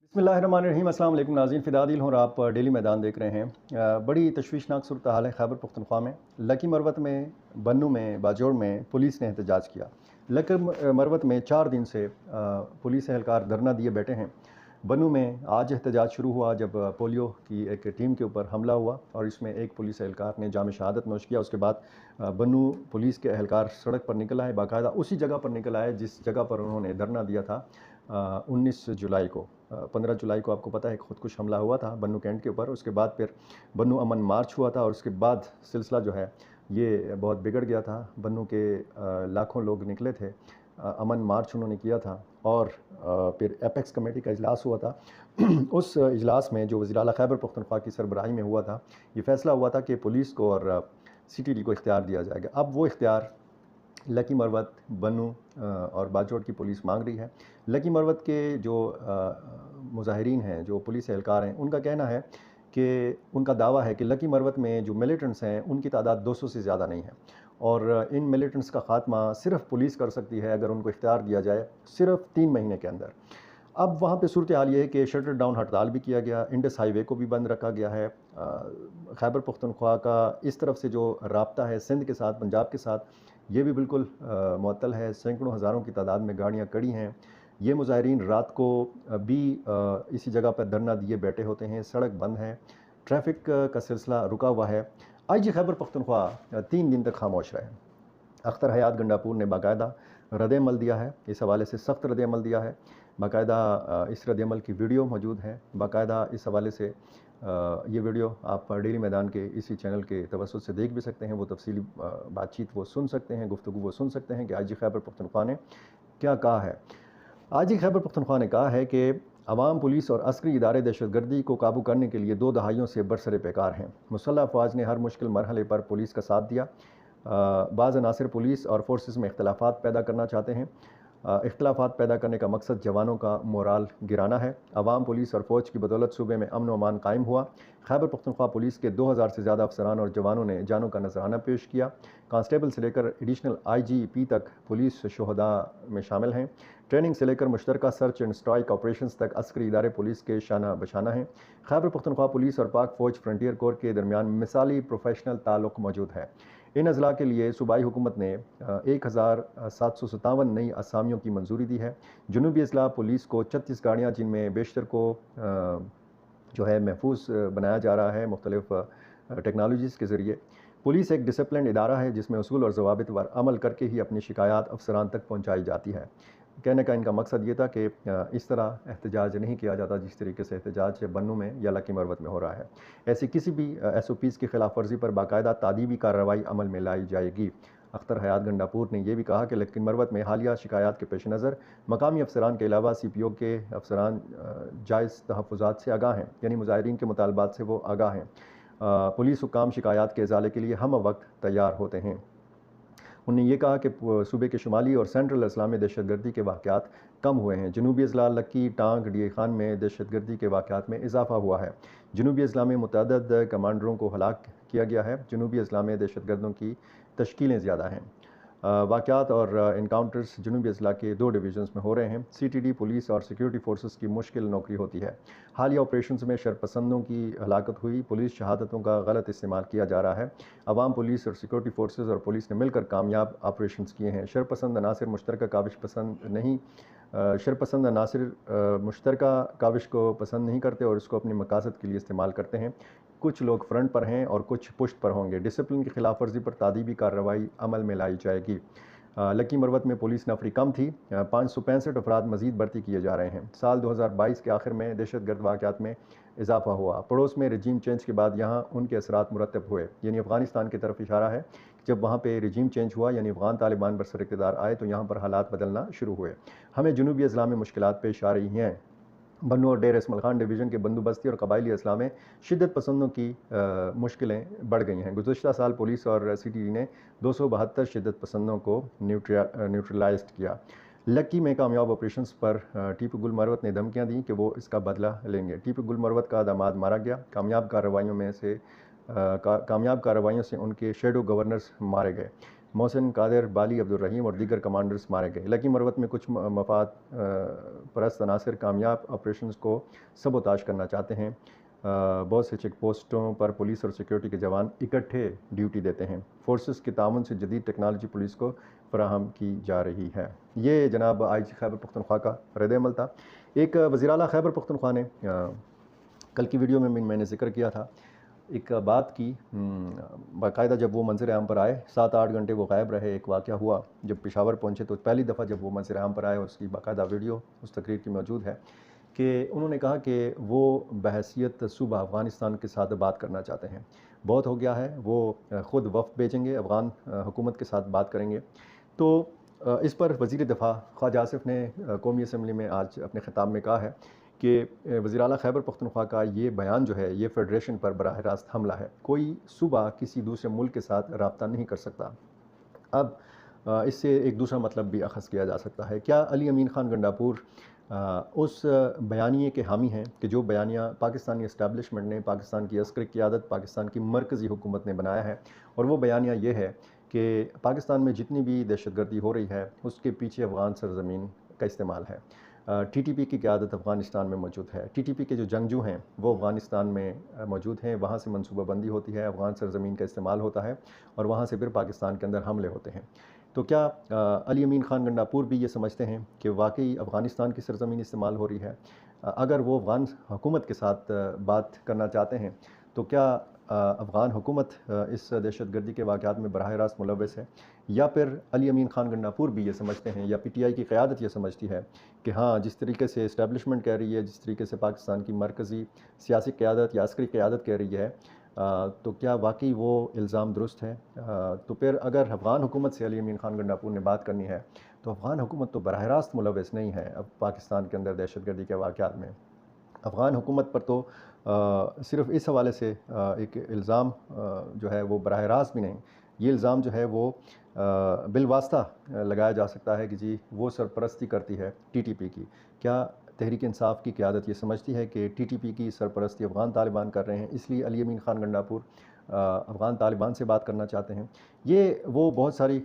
बिस्मिल्लाहिर्रहमानिर्रहीम। अस्सलाम वालेकुम नाज़रीन, फ़िदा आदिल हूँ और आप डेली मैदान देख रहे हैं। बड़ी तशवीशनाक सूरत हाल है खैबर पख्तूनख्वा में। लकी मरवत में, बन्नू में, बाजोड़ में पुलिस ने एहतजाज किया। लकी मरवत में 4 दिन से पुलिस एहलकार धरना दिए बैठे हैं। बन्नू में आज एहतजाज शुरू हुआ जब पोलियो की एक टीम के ऊपर हमला हुआ और इसमें एक पुलिस एहलकार ने जाम शहादत नोश किया। उसके बाद बन्नू पुलिस के एहलकार सड़क पर निकल आए, बाकायदा उसी जगह पर निकल आए जिस जगह पर उन्होंने धरना दिया था 19 जुलाई को। 15 जुलाई को आपको पता है खुदकुश हमला हुआ था बन्नू कैंट के ऊपर। उसके बाद फिर बन्नू अमन मार्च हुआ था और उसके बाद सिलसिला जो है ये बहुत बिगड़ गया था। बन्नू के लाखों लोग निकले थे, अमन मार्च उन्होंने किया था और फिर एपेक्स कमेटी का इजलास हुआ था। उस इजलास में जो वज़ीर आला खैबर पख्तूनख्वा की सरबराही में हुआ था, ये फ़ैसला हुआ था कि पुलिस को और CTD को इख्तियार दिया जाएगा। अब वो इख्तियार लकी मरवत, बन्नू और बाजोड़ की पुलिस मांग रही है। लकी मरवत के जो मुजाहिरीन हैं, जो पुलिस एहलकार हैं, उनका कहना है कि उनका दावा है कि लकी मरवत में जो मिलिटेंट्स हैं उनकी तादाद 200 से ज़्यादा नहीं है और इन मिलिटेंट्स का ख़ात्मा सिर्फ पुलिस कर सकती है अगर उनको इख्तियार दिया जाए, सिर्फ 3 महीने के अंदर। अब वहाँ पे सूरत हाल ये है कि शटर डाउन हड़ताल भी किया गया, इंडस हाईवे को भी बंद रखा गया है। खैबर पख्तूनख्वा का इस तरफ से जो राब्ता है सिंध के साथ, पंजाब के साथ, ये भी बिल्कुल मुअत्तल है। सैकड़ों हज़ारों की तादाद में गाड़ियाँ खड़ी हैं। ये मुजाहिरीन रात को भी इसी जगह पर धरना दिए बैठे होते हैं। सड़क बंद है, ट्रैफिक का सिलसिला रुका हुआ है। IG खैबर पख्तूनख्वा 3 दिन तक खामोश रहे। अख्तर हयात गंडापुर ने बाकायदा रद्द-ए-अमल दिया है, इस हवाले से सख्त रद्द-ए-अमल दिया है। बाकायदा इस रद्द-ए-अमल की वीडियो मौजूद है। बाकायदा इस हवाले से ये वीडियो आप डेली मैदान के इसी चैनल के तवस्सुत से देख भी सकते हैं। वो तफसीली बातचीत वो सुन सकते हैं, गुफ्तगू वो सुन सकते हैं कि IG खैबर पख्तूनख्वा ने क्या कहा है। IG खैबर पख्तूनख्वा ने कहा है कि अवाम, पुलिस और अस्करी इदारे दहशतगर्दी को काबू करने के लिए 2 दहाइयों से बरसरे पैकार हैं। मुसल्लह अफवाज ने हर मुश्किल मरहले पर पुलिस का साथ दिया। बाज़ अनासिर पुलिस और फोर्सेस में इख्तलाफात पैदा करना चाहते हैं। इख्तलाफात पैदा करने का मकसद जवानों का मोराल गिराना है। अवाम, पुलिस और फ़ौज की बदौलत सूबे में अमन व अमान कायम हुआ। खैबर पख्तूनख्वा पुलिस के 2000 से ज़्यादा अफसरान और जवानों ने जानों का नजराना पेश किया। कांस्टेबल से लेकर एडिशनल IGP तक पुलिस शोहदा में शामिल हैं। ट्रेनिंग से लेकर मुश्तरका सर्च एंड स्ट्राइक ऑपरेशंस तक अस्करी इदारे पुलिस के शाना बशाना हैं। खैबर पख्तूनख्वा पुलिस और पाक फ़ौज फ्रंटियर कोर के दरमियान मिसाली प्रोफेशनल ताल्लुक़ मौजूद है। इन अज़ला के लिए सूबाई हुकूमत ने 1757 नई असामियों की मंजूरी दी है। जनूबी अज़ला पुलिस को 36 गाड़ियाँ, जिनमें बेशतर को जो है महफूज बनाया जा रहा है मुख्तलिफ टेक्नोलॉजीज़ के ज़रिए। पुलिस एक डिसिप्लिन इदारा है जिसमें उसूल और ज़वाबित पर अमल करके ही अपनी शिकायत अफसरान तक पहुँचाई जाती है। कहने का इनका मकसद ये था कि इस तरह एहतजाज नहीं किया जाता जिस तरीके से एहतजाज बन्नू में या लकी मरवत में हो रहा है। ऐसी किसी भी SOPs की खिलाफ वर्जी पर बाकायदा तादीबी कार्रवाई अमल में लाई जाएगी। अख्तर हयात गंडापुर ने यह भी कहा कि लकी मरवत में हालिया शिकायत के पेश नज़र मकामी अफसरान के अलावा CPO के अफसरान जायज़ तहफ़्फ़ुज़ात से आगाह हैं, यानी मुजाहिरीन के मुतालबात से वो आगाह हैं। पुलिस हुक्काम शिकायत के इज़ाले के लिए हम वक्त तैयार होते हैं। उन्होंने ये कहा कि सूबे के शुमाली और सेंट्रल अज़ला में दहशतगर्दी के वाक़यात कम हुए हैं। जनूबी अज़ला लक्की, टांग, DA खान में दहशतगर्दी के वाक़यात में इजाफ़ा हुआ है। जनूबी अज़ला में मुतअद्दिद कमांडरों को हलाक किया गया है। जनूबी अज़ला में दहशतगर्दों की तश्कीलें ज़्यादा हैं। वाक़यात और इनकाउंटर्स जनूबी अज़ला के 2 डिवीज़न्स में हो रहे हैं। CTD पुलिस और सिक्योरिटी फोर्सेस की मुश्किल नौकरी होती है। हालिया ऑपरेशंस में शरपसंदों की हलाकत हुई। पुलिस शहादतों का गलत इस्तेमाल किया जा रहा है। अवाम, पुलिस और सिक्योरिटी फोर्सेस और पुलिस ने मिलकर कामयाब ऑपरेशंस किए हैं। शरपसंद अनासिर मुश्तरका काविश पसंद नहीं शरपसंद अनासिर मुश्तरका काविश को पसंद नहीं करते और इसको अपने मकासद के लिए इस्तेमाल करते हैं। कुछ लोग फ्रंट पर हैं और कुछ पुश्त पर होंगे। डिसिप्लिन की खिलाफ वर्जी पर तादीबी कार्रवाई अमल में लाई जाएगी। लकी मरवत में पुलिस नफरी कम थी। 565 अफराद मजीद भर्ती किए जा रहे हैं। साल 2022 के आखिर में दहशतगर्द वाक़यात में इजाफा हुआ। पड़ोस में रजीम चेंज के बाद यहाँ उनके असरात मुरतब हुए, यानी अफ़गानिस्तान की तरफ इशारा है। जब वहाँ पे रजीम चेंज हुआ, यानी अफ़गान तालिबान बरसर इक़्तिदार आए, तो यहाँ पर हालात बदलना शुरू हुए। हमें जनूबी अज़ला में मुश्किलात पेश आ रही हैं। बन्नू और डेर इसमाइल खान डिवीज़न के बंदोबस्ती और कबायली अज़ला में शिद्दत पसंदों की मुश्किलें बढ़ गई हैं। गुज़श्ता साल पुलिस और CTD ने 272 शिद्दत पसंदों को न्यूट्रलाइज़ किया। लक्की में कामयाब ऑपरेशंस पर टीपू गुल मरवत ने धमकियां दी कि वो इसका बदला लेंगे। टीपू गुल मरवत का दामाद मारा गया। कामयाब कार्रवाइयों से उनके शेडो गवर्नर्स मारे गए। محسن قادر، بالی عبدالرحیم اور دیگر کمانڈرز مارے گئے۔ لکی مروت میں کچھ مفاد پرست عناصر کامیاب آپریشنز کو سبوتاژ کرنا چاہتے ہیں۔ بہت سے چیک پوسٹوں پر پولیس اور سیکیورٹی کے جوان اکٹھے ڈیوٹی دیتے ہیں۔ فورسز کے تعاون سے جدید ٹیکنالوجی پولیس کو فراہم کی جا رہی ہے۔ یہ جناب آئی جی خیبر پختونخوا کا رد عمل تھا۔ ایک وزیر اعلیٰ خیبر پختونخوا نے کل کی ویڈیو میں نے ذکر کیا تھا ایک بات کی، باقاعدہ جب وہ منظر عام پر آئے 7-8 گھنٹے وہ غائب رہے۔ ایک واقعہ ہوا جب پشاور پہنچے تو پہلی دفعہ جب وہ منظر عام پر آئے، اس کی باقاعدہ ویڈیو اس تقریر کی موجود ہے کہ انہوں نے کہا کہ وہ بحیثیت صوبہ افغانستان کے ساتھ بات کرنا چاہتے ہیں۔ بہت ہو گیا ہے، وہ خود وفد بھیجیں گے، افغان حکومت کے ساتھ بات کریں گے۔ تو اس پر وزیر دفاع خواجہ آصف نے قومی اسمبلی میں آج اپنے خطاب میں کہا ہے کہ وزیر اعلیٰ خیبر پختونخوا کا یہ بیان جو ہے یہ فیڈریشن پر براہ راست حملہ ہے۔ کوئی صوبہ کسی دوسرے ملک کے ساتھ رابطہ نہیں کر سکتا۔ اب اس سے ایک دوسرا مطلب بھی اخذ کیا جا سکتا ہے۔ کیا علی امین خان گنڈاپور اس بیانیے کے حامی ہیں کہ جو بیانیہ پاکستانی اسٹیبلشمنٹ نے، پاکستان کی عسکری قیادت، پاکستان کی مرکزی حکومت نے بنایا ہے، اور وہ بیانیہ یہ ہے کہ پاکستان میں جتنی بھی دہشت گردی ہو رہی ہے اس کے پیچھے افغان سرزمین کا استعمال ہے۔ ٹی ٹی پی کی قیادت افغانستان میں موجود ہے۔ ٹی ٹی پی کے جو جنگجو ہیں وہ افغانستان میں موجود ہیں، وہاں سے منصوبہ بندی ہوتی ہے، افغان سرزمین کا استعمال ہوتا ہے اور وہاں سے پھر پاکستان کے اندر حملے ہوتے ہیں۔ تو کیا علی امین خان گنڈاپور بھی یہ سمجھتے ہیں کہ واقعی افغانستان کی سرزمین استعمال ہو رہی ہے؟ اگر وہ افغان حکومت کے ساتھ بات کرنا چاہتے ہیں تو کیا افغان حکومت اس دہشت گردی کے واقعات میں براہ راست ملوث ہے؟ یا پھر علی امین خان گنڈاپور بھی یہ سمجھتے ہیں، یا پی ٹی آئی کی قیادت یہ سمجھتی ہے کہ ہاں جس طریقے سے اسٹیبلشمنٹ کہہ رہی ہے، جس طریقے سے پاکستان کی مرکزی سیاسی قیادت یا عسکری قیادت کہہ رہی ہے، تو کیا واقعی وہ الزام درست ہے؟ تو پھر اگر افغان حکومت سے علی امین خان گنڈاپور نے بات کرنی ہے تو افغان حکومت تو براہ راست ملوث نہیں ہے اب پاکستان کے اندر دہشت گردی کے واقعات میں۔ افغان حکومت پر تو صرف اس حوالے سے ایک الزام جو ہے وہ براہ راست بھی نہیں، یہ الزام جو ہے وہ بالواسطہ لگایا جا سکتا ہے کہ جی وہ سرپرستی کرتی ہے ٹی ٹی پی کی۔ کیا تحریک انصاف کی قیادت یہ سمجھتی ہے کہ ٹی ٹی پی کی سرپرستی افغان طالبان کر رہے ہیں، اس لیے علی امین خان گنڈاپور افغان طالبان سے بات کرنا چاہتے ہیں؟ یہ وہ بہت ساری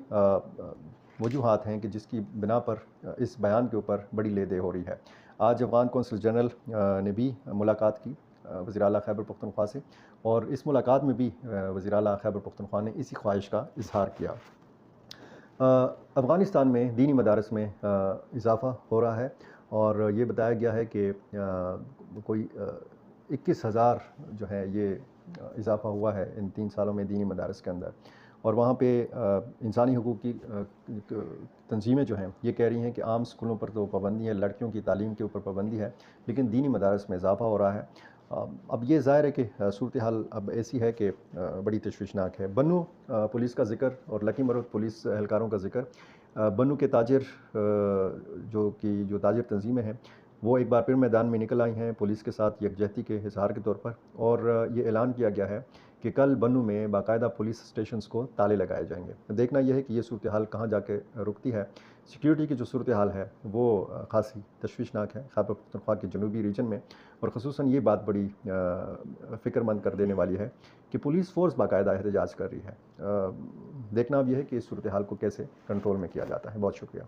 وجوہات ہیں کہ جس کی بنا پر اس بیان کے اوپر بڑی لے دے ہو رہی ہے۔ آج افغان کونسل جنرل نے بھی ملاقات کی وزیر اعلیٰ خیبر پختونخوا سے، اور اس ملاقات میں بھی وزیر اعلیٰ خیبر پختونخوا نے اسی خواہش کا اظہار کیا۔ افغانستان میں دینی مدارس میں اضافہ ہو رہا ہے، اور یہ بتایا گیا ہے کہ کوئی 21,000 جو ہے یہ اضافہ ہوا ہے ان 3 سالوں میں دینی مدارس کے اندر، اور وہاں پہ انسانی حقوق کی تنظیمیں جو ہیں یہ کہہ رہی ہیں کہ عام اسکولوں پر تو پابندی ہے، لڑکیوں کی تعلیم کے اوپر پابندی ہے، لیکن دینی مدارس میں اضافہ ہو رہا ہے۔ اب یہ ظاہر ہے کہ صورتحال اب ایسی ہے کہ بڑی تشویشناک ہے۔ بنو پولیس کا ذکر اور لکی مروت پولیس اہلکاروں کا ذکر، بنو کے تاجر جو تاجر تنظیمیں ہیں وہ ایک بار پھر میدان میں نکل آئی ہیں پولیس کے ساتھ یکجہتی کے اظہار کے طور پر، اور یہ اعلان کیا گیا ہے کہ کل بنو میں باقاعدہ پولیس اسٹیشنز کو تالے لگائے جائیں گے۔ دیکھنا یہ ہے کہ یہ صورتحال کہاں جا کے رکتی ہے۔ سیکیورٹی کی جو صورتحال ہے وہ خاصی تشویشناک ہے خیبر پختونخوا کے جنوبی ریجن میں، اور خصوصاً یہ بات بڑی فکر مند کر دینے والی ہے کہ پولیس فورس باقاعدہ احتجاج کر رہی ہے۔ دیکھنا اب یہ ہے کہ اس صورتحال کو کیسے کنٹرول میں کیا جاتا ہے۔ بہت شکریہ۔